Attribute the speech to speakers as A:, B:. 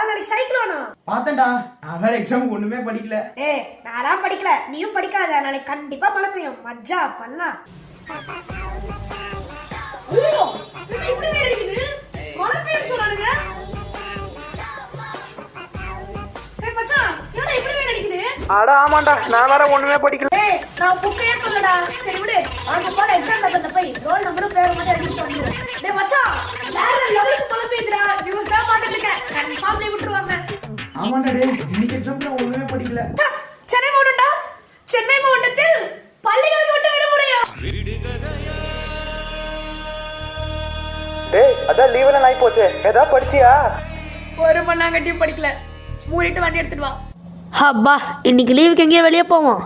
A: நாளைக்கு சைக்கிளோனா
B: பார்த்தேன்டா. நான் வேற எக்ஸாமுக்கு ஒண்ணுமே படிக்கல.
A: ஏய் நான்லாம் படிக்கல, நீயும் படிக்காத. நாளைக்கு கண்டிப்பா மழை பெய்யும், மஜ்ஜா பண்ணலாம். ஐயோ இது இப்படி வெயில் அடிக்குது, மழை பெய்யும் சொல்றானுங்க. ஏய் மச்சான் என்னடா இப்படி வெயில் அடிக்குது?
C: அட ஆமாண்டா, நான் வேற ஒண்ணுமே படிக்கல.
A: ஏய் நான் புக்கையே சொல்லடா. சரி விடு, அந்த போல எக்ஸாம் பேப்பர்ல போய் ரோல் நம்பரும் பேர் மட்டும் எழுதிட்டு வந்துரு. டேய் மச்சான் வேற லெவலுக்கு மழை பெய்யுதுடா. நியூஸ் தான் பார்த்துட்டு இருக்கேன், கன்ஃபார்ம் நீ விட்டுருவாங்க.
B: ஆமாண்டா டே, இன்னைக்கு எக்ஸாம்க்கு நான் ஒண்ணுமே படிக்கல.
A: சென்னை மாவட்டம்டா, சென்னை மாவட்டத்தில் பள்ளிகளுக்கு மட்டும் விடுமுறையா?
C: டேய் அதான் லீவ்ல நாய் போச்சு, ஏதாவது படிச்சியா?
A: ஒரு மண்ணாங்கட்டியும் படிக்கல. மூடிட்டு வண்டி எடுத்துட்டு வா.
D: அப்பா இன்னைக்கு லீவுக்கு எங்கேயோ வெளியே போவோம்.